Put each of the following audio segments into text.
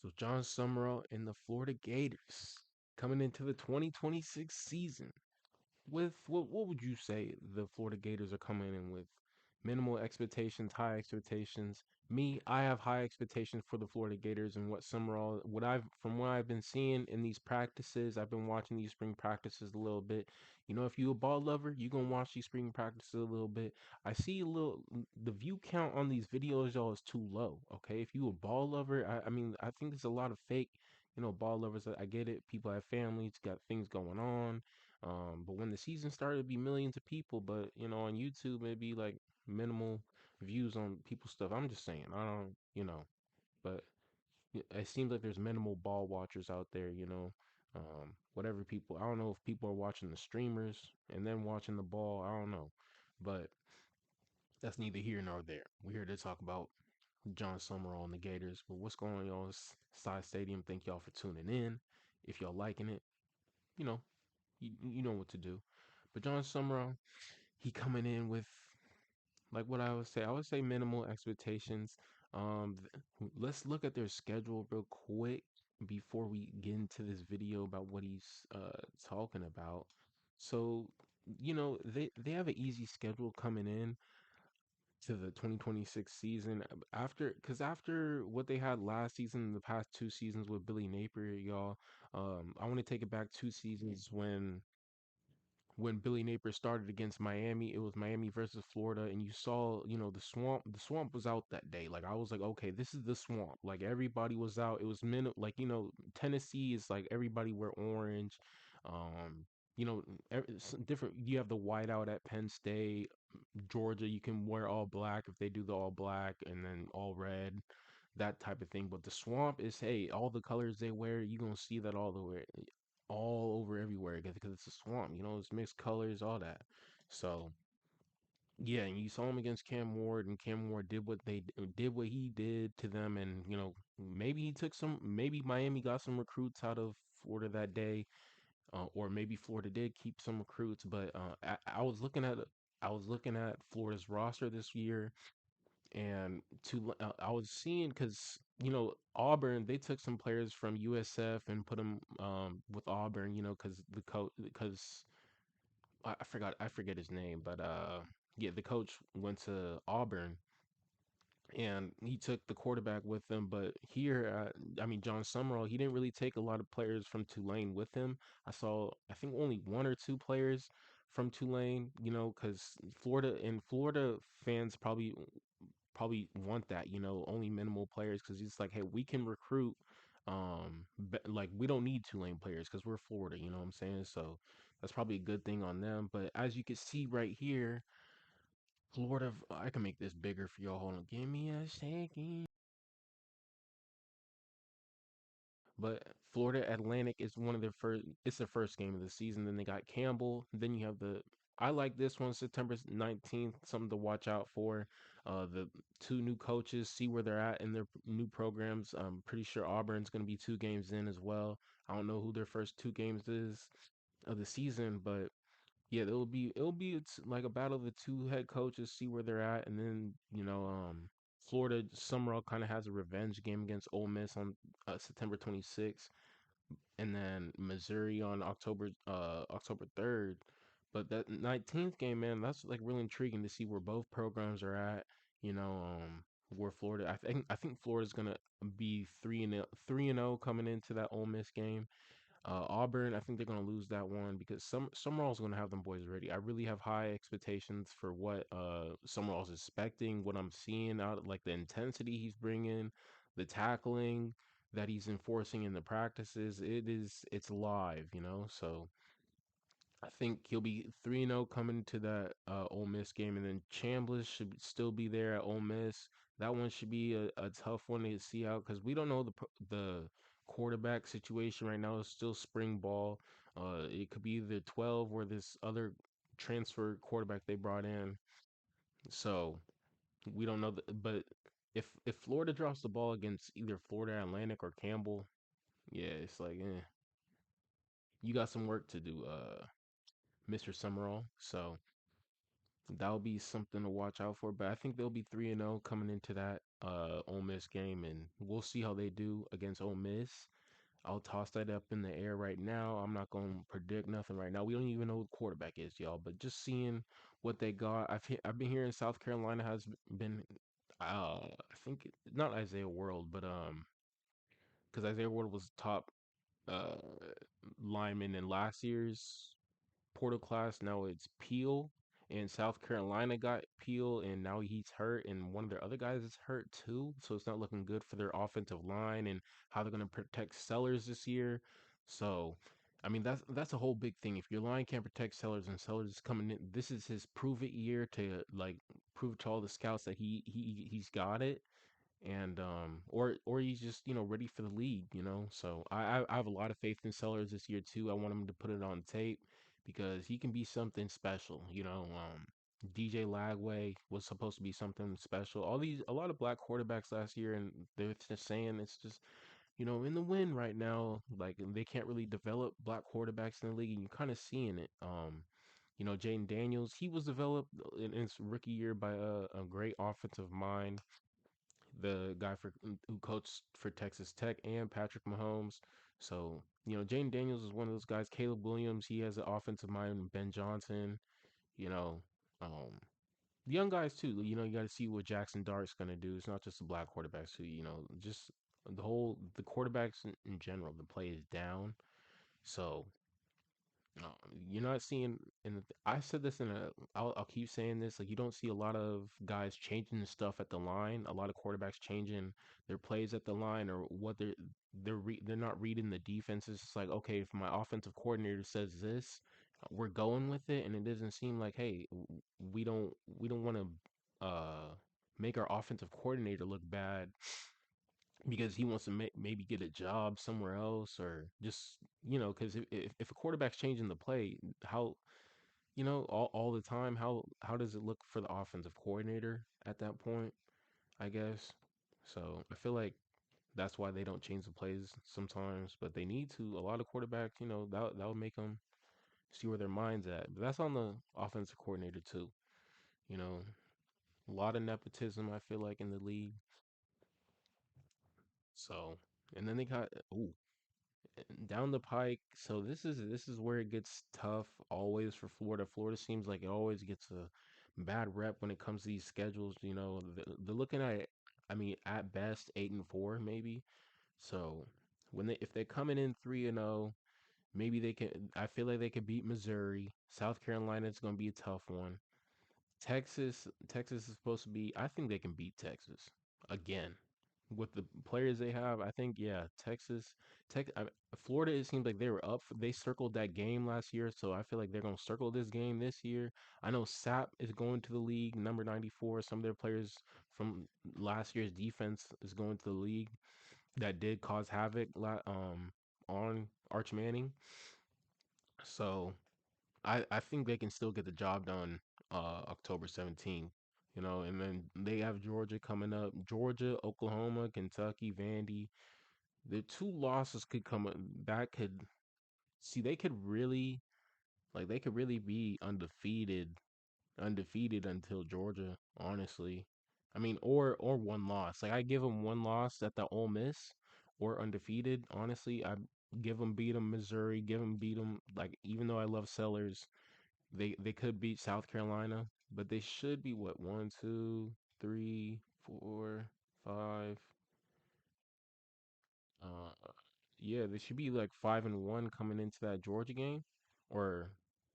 So John Sumrall and the Florida Gators coming into the 2026 season with what would you say the Florida Gators are coming in with? Minimal expectations, high expectations. Me, I have high expectations for the Florida Gators and what Summerall, what I've from what I've been seeing in these practices. I've been watching these spring practices a little bit. You know, if you a ball lover, you gonna watch these spring practices a little bit. I see a little the view count on these videos, y'all, is too low. Okay, if you a ball lover, I mean, I think there's a lot of fake, ball lovers. I get it. People have families, got things going on. But when the season started, it'd be millions of people. But on YouTube, it'd be like minimal views on people's stuff. I'm just saying, I don't, but it seems like there's minimal ball watchers out there. Whatever people. I don't know if people are watching the streamers and then watching the ball. I don't know, but that's neither here nor there. We're here to talk about John Summerall and the Gators. But what's going on, y'all's Side Stadium? Thank y'all for tuning in. If y'all liking it, you know, you know what to do. But John Summerall, he coming in with like what I would say minimal expectations. Let's look at their schedule real quick before we get into this video about what he's talking about. So, they have an easy schedule coming in to the 2026 season after what they had last season, the past two seasons with Billy Napier, y'all. I want to take it back two seasons when Billy Napier started against Miami. It was Miami versus Florida, and you saw, the swamp. The swamp was out that day. Like I was like, okay, this is the swamp. Like everybody was out. It was like Tennessee is like everybody wear orange. Um, different. You have the whiteout at Penn State. Georgia, you can wear all black if they do the all black, and then all red, that type of thing. But the swamp is, hey, all the colors they wear, you gonna see that all the way, all over everywhere because it's a swamp. It's mixed colors, all that. So yeah, and you saw him against Cam Ward, and Cam Ward did what he did to them, and maybe he took some, maybe Miami got some recruits out of Florida that day, or maybe Florida did keep some recruits. But I was looking at Florida's roster this year, and I was seeing because Auburn, they took some players from USF and put them with Auburn, because the coach, because I forget his name, but yeah, the coach went to Auburn and he took the quarterback with him. But here, I mean, John Summerall, he didn't really take a lot of players from Tulane with him. I think only one or two players from Tulane, because Florida fans probably want that, only minimal players because he's like, hey, we can recruit. Like we don't need Tulane players because we're Florida, you know what I'm saying? So that's probably a good thing on them. But as you can see right here, Florida, I can make this bigger for y'all. Hold on, give me a second. But Florida Atlantic is one of their first. It's the first game of the season. Then they got Campbell. Then you have the. I like this one, September 19th. Something to watch out for. The two new coaches, see where they're at in their new programs. I'm pretty sure Auburn's going to be 2 games in as well. I don't know who their first 2 games is of the season, but yeah, it'll be it's like a battle of the two head coaches, see where they're at, and then Florida Summerall kind of has a revenge game against Ole Miss on September 26th, and then Missouri on October 3rd. But that 19th game, man, that's like really intriguing to see where both programs are at. Where Florida, I think Florida's gonna be 3-0 coming into that Ole Miss game. Auburn, I think they're gonna lose that one because Summerall's gonna have them boys ready. I really have high expectations for what Summerall's expecting, what I'm seeing out, like the intensity he's bringing, the tackling that he's enforcing in the practices. It's live, So I think he'll be 3-0 coming to that Ole Miss game, and then Chambliss should still be there at Ole Miss. That one should be a tough one to see out because we don't know the quarterback situation right now. It's still spring ball. It could be either 12 or this other transfer quarterback they brought in. So we don't know. But if Florida drops the ball against either Florida Atlantic or Campbell, yeah, it's like you got some work to do, Mr. Summerall. So that'll be something to watch out for. But I think they'll be 3-0 coming into that. Ole Miss game, and we'll see how they do against Ole Miss. I'll toss that up in the air right now. I'm not going to predict nothing right now. We don't even know who the quarterback is, y'all. But just seeing what they got, I've been hearing South Carolina has been, I think not Isaiah World, but because Isaiah World was top uh lineman in last year's portal class. Now it's Peel, and South Carolina got Peel, and now he's hurt, and one of their other guys is hurt too. So it's not looking good for their offensive line and how they're going to protect Sellers this year. So, I mean, that's a whole big thing. If your line can't protect Sellers and Sellers is coming in, this is his prove it year to like prove to all the scouts that he's got it, and or he's just ready for the league, so I have a lot of faith in Sellers this year too. I want him to put it on tape because he can be something special. DJ Lagway was supposed to be something special. A lot of black quarterbacks last year, and they're just saying it's just in the wind right now, like they can't really develop black quarterbacks in the league, and you're kind of seeing it. Jaden Daniels, he was developed in his rookie year by a great offensive mind, the guy who coached for Texas Tech, and Patrick Mahomes. So, Jane Daniels is one of those guys. Caleb Williams, he has an offensive mind. Ben Johnson, you know, um, the young guys too. You got to see what Jackson Dart's gonna do. It's not just the black quarterbacks who, just the quarterbacks in general. The play is down. So you're not seeing, and I said this I'll keep saying this, like you don't see a lot of guys changing the stuff at the line, a lot of quarterbacks changing their plays at the line or what they're not reading the defense. It's just like, okay, if my offensive coordinator says this, we're going with it, and it doesn't seem like, hey, we don't want to make our offensive coordinator look bad because he wants to maybe get a job somewhere else, or just because if a quarterback's changing the play, how all the time, how does it look for the offensive coordinator at that point, I guess. So I feel like that's why they don't change the plays sometimes, but they need to. A lot of quarterbacks, that would make them see where their mind's at, but that's on the offensive coordinator too. you know a lot of nepotism, I feel like, in the league. So, and then they got, ooh, down the pike. So this is where it gets tough always for Florida. Florida seems like it always gets a bad rep when it comes to these schedules. They're looking at, I mean, at best 8-4 maybe. So if they're coming in 3-0, maybe they can. I feel like they could beat Missouri. South Carolina, it's going to be a tough one. Texas is supposed to be. I think they can beat Texas again with the players they have. I think, yeah, Florida. It seems like they were up. They circled that game last year, so I feel like they're gonna circle this game this year. I know Sap is going to the league, number 94. Some of their players from last year's defense is going to the league that did cause havoc on Arch Manning. So I think they can still get the job done October 17th. And then they have Georgia coming up. Georgia, Oklahoma, Kentucky, Vandy. The two losses could come that could see they could really be undefeated until Georgia, honestly. I mean, or one loss. Like I give them one loss at the Ole Miss, or undefeated. Honestly, I give them beat them Missouri, give them beat them, like, even though I love Sellers, they could beat South Carolina, but they should be what, one, two, three, four, five. Uh, yeah, they should be like 5-1 coming into that Georgia game, or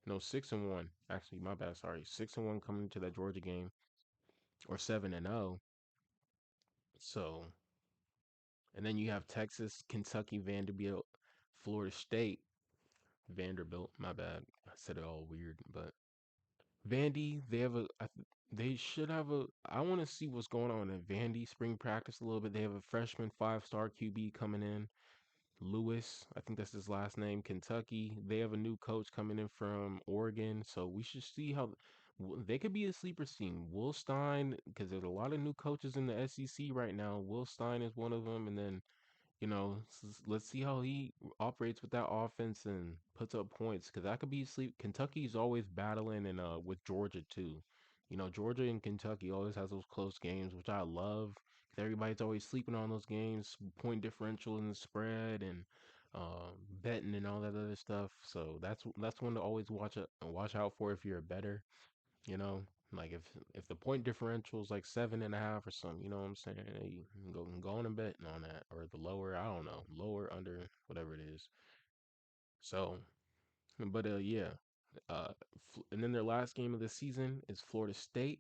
no, 6-1. Actually, my bad. Sorry, 6-1 coming into that Georgia game, or 7-0. So, and then you have Texas, Kentucky, Vanderbilt, Florida State, Vanderbilt. My bad. I said it all weird, but Vandy, they should have a. I want to see what's going on in Vandy spring practice a little bit. They have a freshman 5-star QB coming in, Lewis. I think that's his last name. Kentucky. They have a new coach coming in from Oregon, so we should see how they could be a sleeper team. Will Stein, because there's a lot of new coaches in the SEC right now. Will Stein is one of them, and then let's see how he operates with that offense and puts up points, because that could be sleep. Kentucky's always battling, and with Georgia too. Georgia and Kentucky always has those close games, which I love. everybody's always sleeping on those games, point differential and the spread, and betting and all that other stuff. So that's one to always watch out for if you're a better. You know, like if the point differential is like 7.5 or something, you know what I'm saying? Hey, you can go on and bet on that, or the lower, I don't know, lower, under, whatever it is. So, but yeah, and then their last game of the season is Florida State.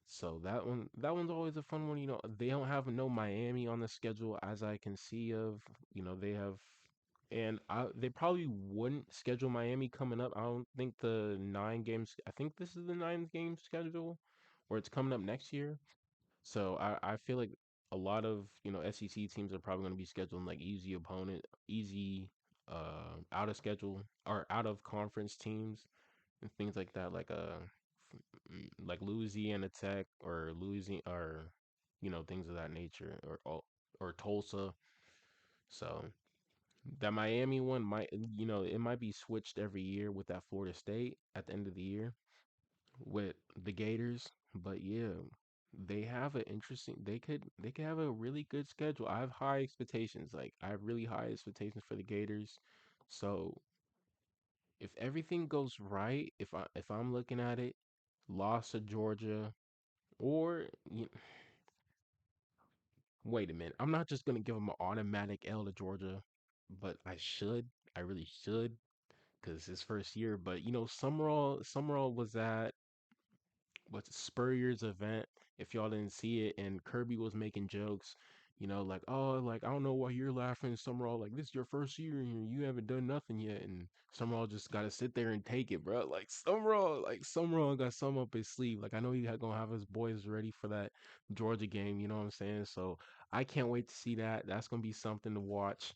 So that one's always a fun one. You know, they don't have no Miami on the schedule as I can see of. You know, they have, and they probably wouldn't schedule Miami coming up. I don't think the 9 games. I think this is the 9th game schedule, or it's coming up next year. So I feel like a lot of SEC teams are probably going to be scheduling like easy opponent, easy out of schedule or out of conference teams and things like that, like Louisiana Tech or Louisiana or things of that nature or Tulsa. So that Miami one might it might be switched every year with that Florida State at the end of the year with the Gators. But yeah, they have an interesting. They could have a really good schedule. I have high expectations. Like I have really high expectations for the Gators. So if everything goes right, if I'm looking at it, loss to Georgia, or wait a minute, I'm not just gonna give them an automatic L to Georgia, but I should. I really should, because it's his first year. But Sumrall was at what's Spurrier's event. If y'all didn't see it, and Kirby was making jokes, like, oh, like I don't know why you're laughing, Summerall. Like this is your first year and you haven't done nothing yet, and Summerall just got to sit there and take it, bro. Like Summerall got some up his sleeve. Like I know gonna have his boys ready for that Georgia game. You know what I'm saying? So I can't wait to see that. That's gonna be something to watch.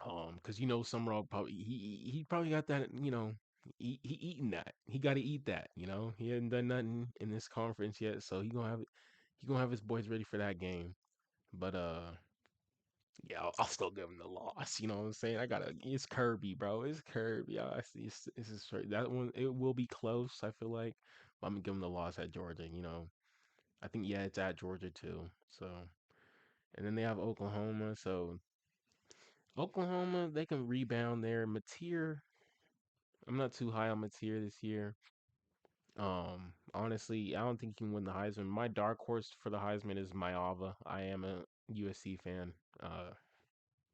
Because Summerall probably he probably got that, he eating that. He got to eat that. He hadn't done nothing in this conference yet, so he gonna have his boys ready for that game. But yeah, I'll still give him the loss. You know what I'm saying? It's Kirby, bro. It's Kirby. I see. It's just straight. That one it will be close. I feel like, but I'm gonna give him the loss at Georgia. I think yeah, it's at Georgia too. So and then they have Oklahoma. So Oklahoma, they can rebound there. Mateer, I'm not too high on Mateer this year. Honestly, I don't think he can win the Heisman. My dark horse for the Heisman is Mayava. I am a USC fan.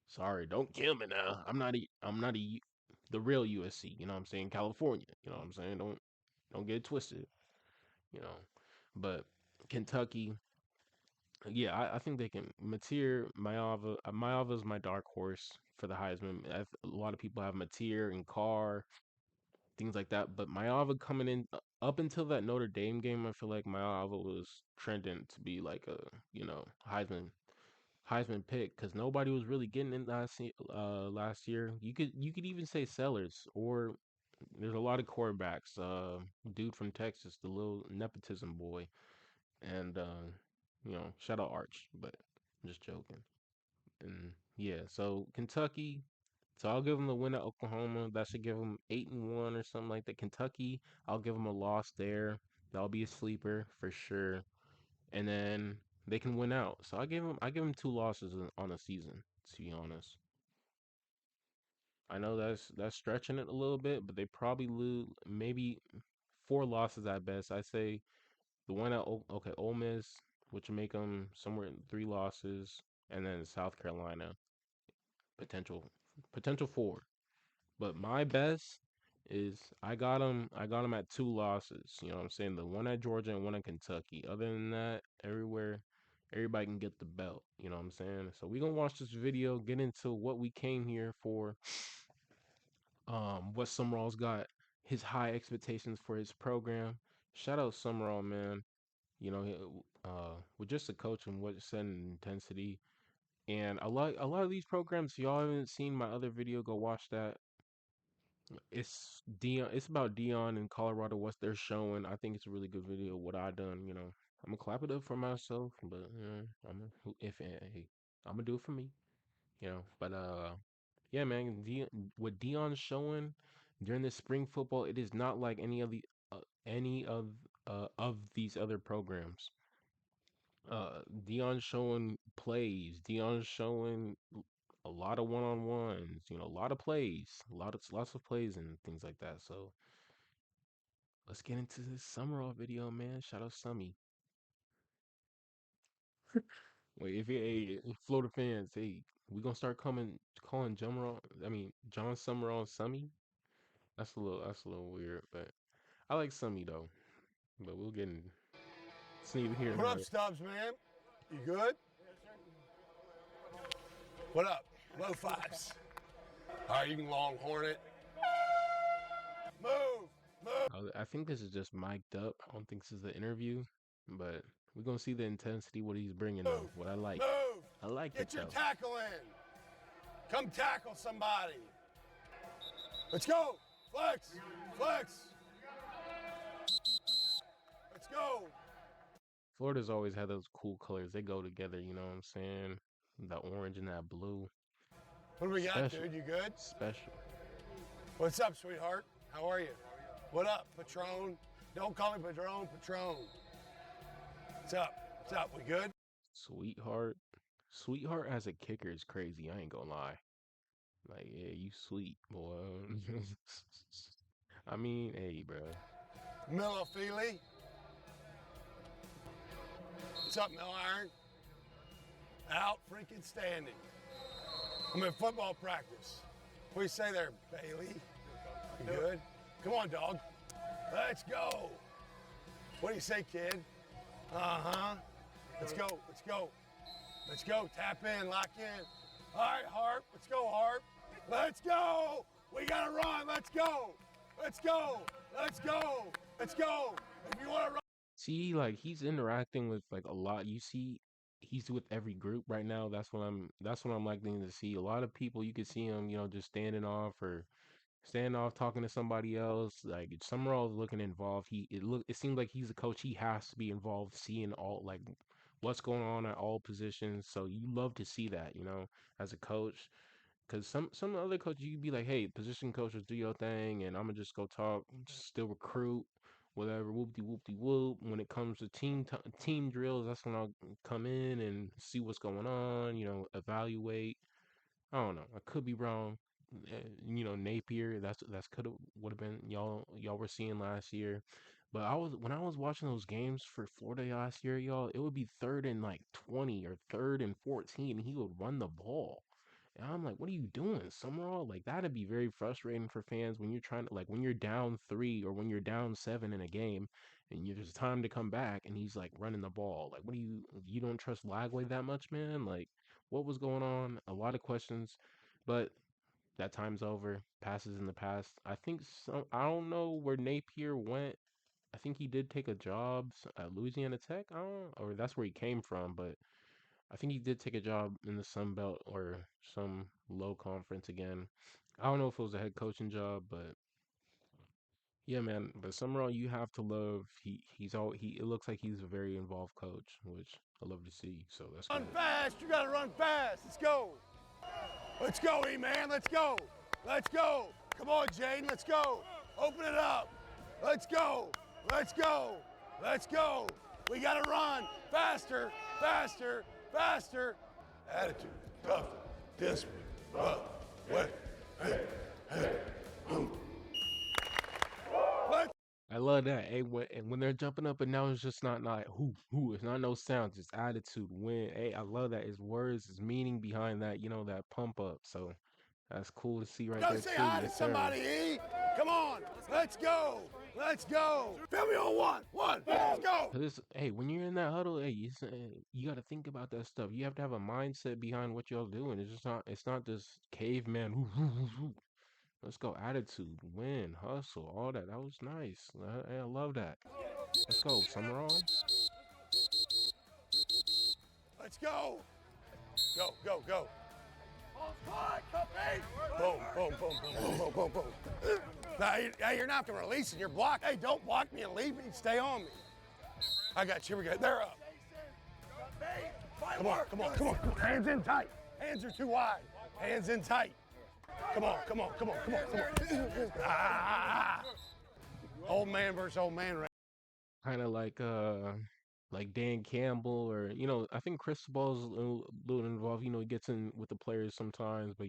Sorry, don't kill me now. The real USC. You know what I'm saying? California. You know what I'm saying? Don't get it twisted. You know, but Kentucky. Yeah, I think they can. Mateer, Mayava. Mayava is my dark horse for the Heisman. A lot of people have Mateer and Carr, things like that. But Mayava coming in up until that Notre Dame game, I feel like Mayava was trending to be like a Heisman pick because nobody was really getting in last year. You could even say Sellers, or there's a lot of quarterbacks. Dude from Texas, the little nepotism boy, and shout out Arch, but I'm just joking. And yeah, so Kentucky. So I'll give them the win at Oklahoma. That should give them 8-1 or something like that. Kentucky, I'll give them a loss there. That'll be a sleeper for sure. And then they can win out. So I give them 2 losses on the season. To be honest, I know that's stretching it a little bit, but they probably lose maybe 4 losses at best. I say the one at okay Ole Miss, which will make them somewhere in 3 losses, and then South Carolina potential potential 4. But my best is I got them at 2 losses. You know what I'm saying? The one at Georgia and one at Kentucky. Other than that, everybody can get the belt. You know what I'm saying? So we gonna watch this video, get into what we came here for. What Summerall's got, his high expectations for his program. Shout out Summerall, man. With just the coach and what setting intensity. And a lot of these programs, if y'all haven't seen my other video, go watch that. It's Dion. It's about Dion in Colorado. What they're showing. I think it's a really good video. What I done. I'm gonna clap it up for myself, but if hey, I'm gonna do it for me. But yeah, man. What Dion's showing during the spring football, it is not like any of these other programs. Dion showing plays. Dion showing a lot of one-on-ones. You know, a lot of plays, lots of plays and things like that. So let's get into this Sumrall video, man. Shout out Summy. Wait, if hey, Florida fans, hey, we gonna start coming calling John Sumrall Summy? That's a little weird, but I like Summy though. But we'll get in. It's neither here What nor up, there. Stubbs, man? You good? What up? Low fives. All right, you can longhorn it. Move, move. I think this is just mic'd up. I don't think this is the interview, but we're gonna see the intensity, what he's bringing though. What I like. Move. I like it Get your though. tackle in. Come tackle somebody. Let's go. Flex, flex. Let's go. Florida's always had those cool colors. They go together, you know what I'm saying? The orange and that blue. What do we got, Special. dude? You good? Special. What's up, sweetheart? How are you? What up, Patron? Don't call me Patron, Patron. What's up? What's up? We good? Sweetheart. Sweetheart as a kicker is crazy. I ain't gonna lie. Like, yeah, you sweet, boy. I mean, hey, bro. Miller Feely. What's up, Mill Iron? Out freaking standing. I'm in football practice. What do you say there, Bailey? You good? Come on, dog. Let's go. What do you say, kid? Uh-huh. Let's go, let's go. Let's go, tap in, lock in. All right, Harp, let's go, Harp. Let's go. We gotta run, let's go. Let's go, let's go, let's go. If you wanna run. See, like he's interacting with like a lot. You see, he's with every group right now. That's what I'm liking to see. A lot of people you can see him, just standing off talking to somebody else. Like Summerall is looking involved. It seems like he's a coach. He has to be involved, seeing all like what's going on at all positions. So you love to see that, as a coach. Because some other coaches, you could be like, hey, position coaches, do your thing, and I'm gonna just go talk, still recruit, whatever, whoop de whoop de whoop. When it comes to team drills, that's when I'll come in and see what's going on, evaluate. I don't know. I could be wrong. Napier. That's would have been y'all were seeing last year. But when I was watching those games for Florida last year, y'all, it would be third and like 20 or third and 14, and he would run the ball. And I'm like, what are you doing, Summerall? Like that'd be very frustrating for fans when you're trying to like when you're down 3 or when you're down 7 in a game, and there's time to come back, and he's like running the ball. Like, what do you don't trust Lagway that much, man? Like, what was going on? A lot of questions, but that time's over. Passes in the past. I don't know where Napier went. I think he did take a job at Louisiana Tech. I don't, or that's where he came from, but I think he did take a job in the Sun Belt or some low conference again. I don't know if it was a head coaching job, but yeah, man. But Summerall, you have to love. It looks like he's a very involved coach, which I love to see. So that's Run good. fast, you gotta run fast. Let's go. Let's go, E-Man, let's go. Let's go. Come on, Jaden, let's go. Open it up. Let's go. Let's go. Let's go. We gotta run. Faster, faster, faster. Attitude, toughness, discipline, love, way. Hey, hey. Let's I love that. Hey, when they're jumping up and down, it's just not like who. It's not no sounds. It's attitude. Hey, I love that. It's words. It's meaning behind that. That pump up. So that's cool to see right go there say too. hi to Yes, sir. somebody, E. Come on. Let's go. Let's go. Feel me on one. One. Let's go. Cause hey, when you're in that huddle, hey, you got to think about that stuff. You have to have a mindset behind what y'all doing. It's not just caveman. Let's go, attitude, win, hustle, all that. That was nice. I love that. Let's go, Summerall. Let's go. Go, go, go. Boom, boom, boom, boom, boom, boom, boom. Now, you're not going to release it. You're blocked. Hey, don't block me and leave me. Stay on me. I got you. Here we go. They're up. Come on, come on, come on. Hands in tight. Hands are too wide. Hands in tight. Come on, come on, come on, come on, come on. Ah! Old man versus old man. Kind of like like Dan Campbell or I think Cristobal's a little involved. He gets in with the players sometimes, but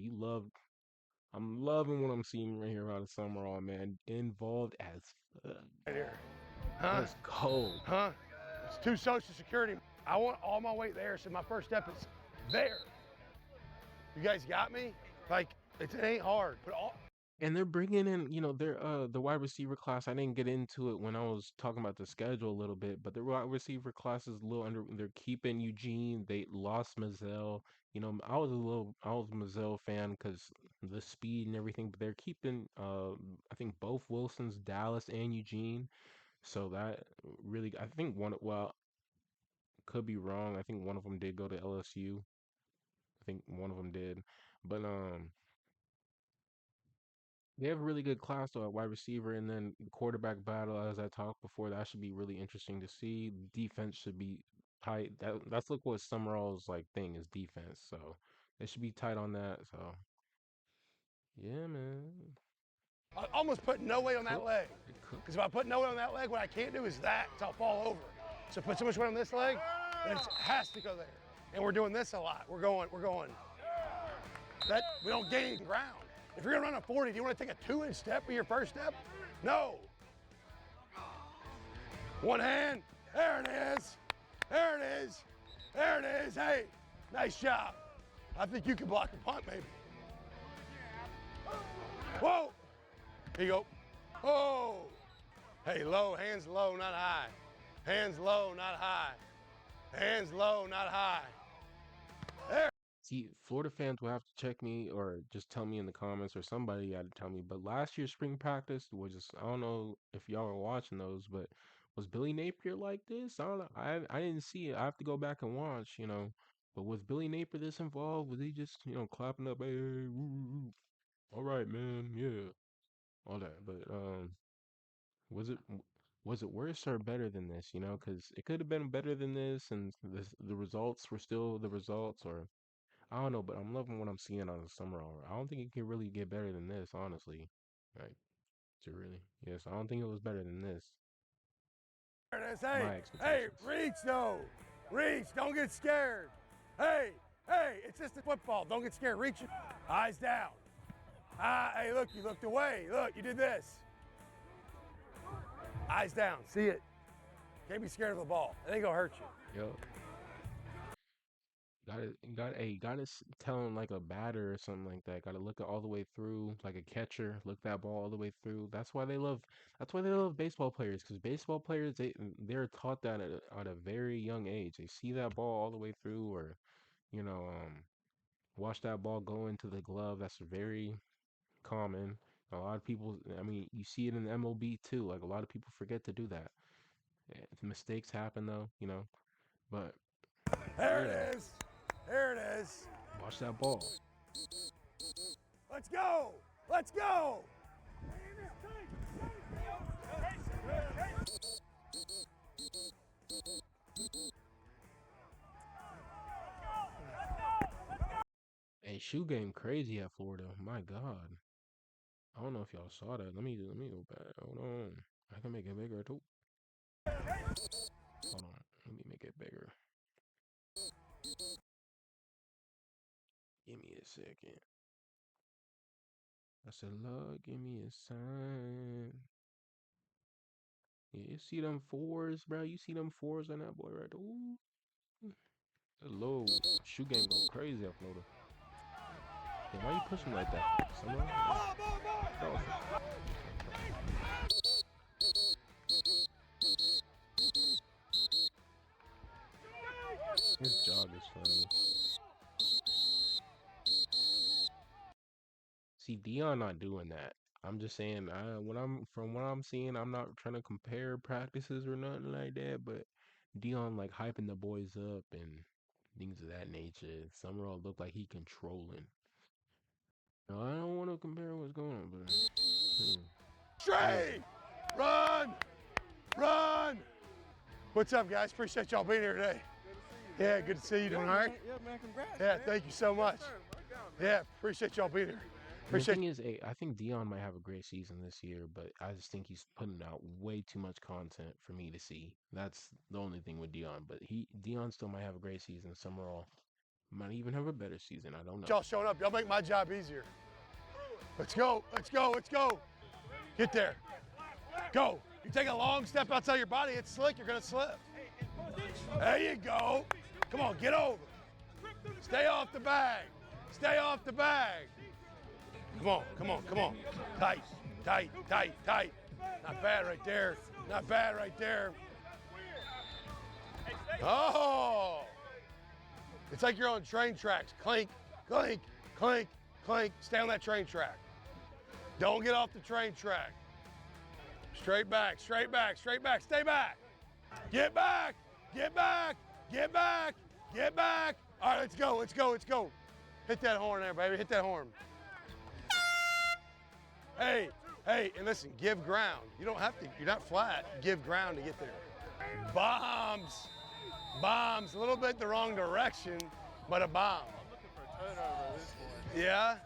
I'm loving what I'm seeing right here out of Summerall, man. Involved as fuck. Right here. Huh? Let's go. Huh? It's 2 Social Security. I want all my weight there, so my first step is there. You guys got me? Like, it ain't hard. But all. And they're bringing in, their the wide receiver class. I didn't get into it when I was talking about the schedule a little bit, but the wide receiver class is a little under. They're keeping Eugene. They lost Mazzell. I was a Mazzell fan because the speed and everything, but they're keeping I think both Wilsons, Dallas and Eugene. So that really, I think could be wrong. I think one of them did go to LSU. I think one of them did, but they have a really good class though at wide receiver, and then the quarterback battle, as I talked before, that should be really interesting to see. Defense should be tight. That's look what Summerall's like thing is defense. So they should be tight on that. So yeah, man. I almost put no weight on that Cook. leg. Cook. Because if I put no weight on that leg, what I can't do is that, so I'll fall over. So put so much weight on this leg, and it has to go there. And we're doing this a lot. We're going. That we don't gain ground. If you're gonna run a 40, do you want to take a 2-inch step with your first step? No. One hand. There it is. There it is. There it is. Hey, nice job. I think you can block a punt, maybe. Whoa. Here you go. Oh. Hey, low, hands low, not high. Hands low, not high. Hands low, not high. There. See, Florida fans will have to check me or just tell me in the comments, or somebody had to tell me. But last year's spring practice was just, I don't know if y'all were watching those, but was Billy Napier like this? I don't know. I didn't see it. I have to go back and watch. But was Billy Napier this involved? Was he just, clapping up, hey, woo, woo, woo. All right, man, yeah, all that. But was it was it worse or better than this? Because it could have been better than this, and the results were still the results, or I don't know. But I'm loving what I'm seeing on the Summerall. I don't think it can really get better than this, honestly. Like, to really, yes, I don't think it was better than this. There it is. My Hey, expectations. reach though. Reach. Don't get scared. Hey, it's just a football. Don't get scared. Reach. Eyes down. Hey, look, you looked away. Look, you did this. Eyes down. See it. Can't be scared of the ball. It ain't gonna hurt you. Yo, gotta tell him like a batter or something like that. Gotta look it all the way through, like a catcher. Look that ball all the way through. That's why they love. That's why they love baseball players, because baseball players they're taught that at a very young age. They see that ball all the way through, or you know, watch that ball go into the glove. That's very common. A lot of people, I mean, you see it in the MLB too. Like a lot of people forget to do that. Mistakes happen though. But There yeah, it is. There it is. watch that ball. Let's go. Let's go. Hey, shoe game crazy at Florida. My God. I don't know if y'all saw that. Let me go back. Hold on. I can make it bigger too. Hold on. Let me make it bigger. Give me a second. I said, Lord, give me a sign. Yeah, you see them fours, bro? You see them fours on that boy right there? Ooh. Hello. Shoe game going crazy at Florida. Yeah, why you pushing like that? Someone? His jog is funny. See, Dion not doing that. I'm just saying, from what I'm seeing, I'm not trying to compare practices or nothing like that, but Dion like hyping the boys up and things of that nature. Summerall look like he controlling. No, I don't want to compare what's going on, but Straight. Run. Run. What's up, guys? Appreciate y'all being here today. Yeah, good to see you. Doing all right? Yeah, man, congrats. Yeah, man. thank you so much. Yes, sir. Yeah, appreciate y'all being here. And the Appreciate thing is, I think Dion might have a great season this year, but I just think he's putting out way too much content for me to see. That's the only thing with Dion. But Dion still might have a great season. Summerall might even have a better season. I don't know. y'all showing up. Y'all make my job easier. Let's go. Let's go. Let's go. Get there. Go. You take a long step outside your body, it's slick. You're going to slip. There you go. Come on, get over. Stay off the bag. Stay off the bag. Come on, come on, come on. Tight, tight, tight, tight. Not bad right there. Not bad right there. Oh! It's like you're on train tracks. Clink, clink, clink, clink. Stay on that train track. Don't get off the train track. Straight back, straight back, straight back. Stay back. Get back, get back, get back, get back. All right, let's go, let's go, let's go. Hit that horn there, baby. Hit that horn. Hey, hey, and listen, give ground. You don't have to, you're not flat. Give ground to get there. Bombs. Bombs. A little bit the wrong direction, but a bomb. I'm looking for a turnover this one. Yeah?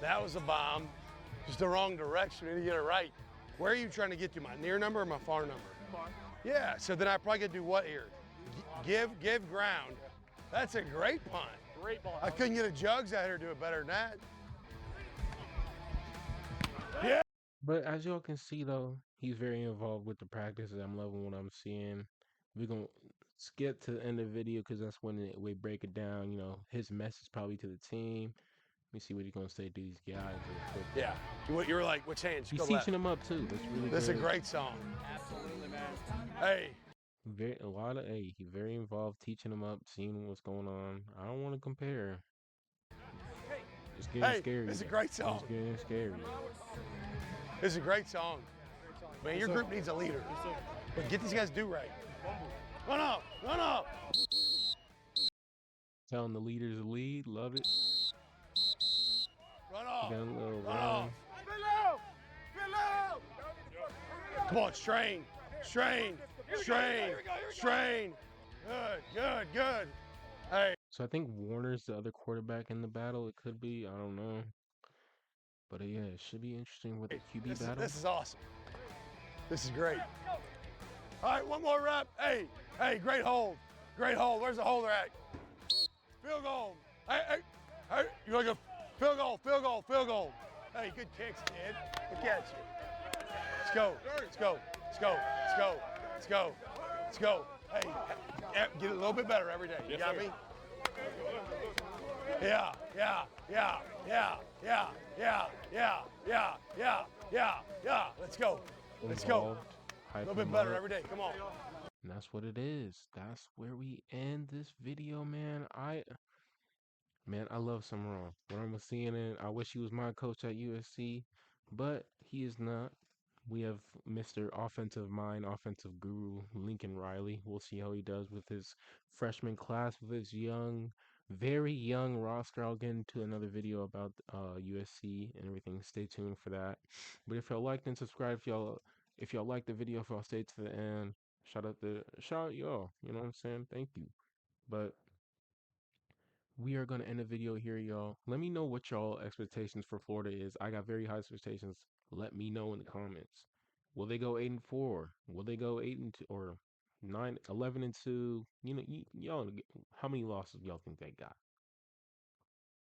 That was a bomb. Just the wrong direction. We need to get it right. Where are you trying to get to? My near number or my far number? Far. Yeah, so then I probably could do what here? Give ground. That's a great punt. Great ball. I couldn't get a Jugs out here to do it better than that. Yeah. But as y'all can see, though, he's very involved with the practices. I'm loving what I'm seeing. We're going to skip to the end of the video because that's when we break it down. You know, his message probably to the team. Let me see what he's going to say to these guys. Yeah. You were like, which hands? He's Go teaching left. them up, too. That's really This is a good. great song. Absolutely, man. Hey. He's very involved, teaching them up, seeing what's going on. I don't want to compare. It's getting scary. This is a great song. It's getting scary. This is a great song. Man, your group needs a leader. But get these guys do right. Run up, run up. Telling the leaders to lead, love it. Run off. Got a little Run run. off. Come on, strain, strain, strain, strain. Good, good, good. Hey. So I think Warner's the other quarterback in the battle. It could be, I don't know. But yeah, it should be interesting with the QB battle. This is awesome. This is great. All right, one more rep. Hey, hey, great hold. Great hold. Where's the holder at? Field goal. Hey, hey, hey. You want to go field goal, field goal, field goal. Hey, good kicks, kid. Good catch. Let's go. Let's go. Let's go. Let's go. Let's go. Let's go. Hey, get it a little bit better every day. You got me? Yeah, yeah, yeah, yeah, yeah, yeah, yeah, yeah, yeah, yeah, yeah. Let's go. Let's go. Involved, A hype little bit him better up. every day. Come on. And that's what it is. That's where we end this video, man. I love Sumrall. When I'm seeing it, I wish he was my coach at USC, but he is not. We have Mr. Offensive Mind, Offensive Guru, Lincoln Riley. We'll see how he does with his freshman class, with his young, very young roster. I'll get into another video about USC and everything. Stay tuned for that. But if y'all liked and subscribed, if y'all liked the video, if y'all stayed to the end, shout out y'all. You know what I'm saying? Thank you. But we are going to end the video here, y'all. Let me know what y'all expectations for Florida is. I got very high expectations. Let me know in the comments. Will they go 8-4? Will they go 8-2 or 11-2? You know, y'all, how many losses y'all think they got?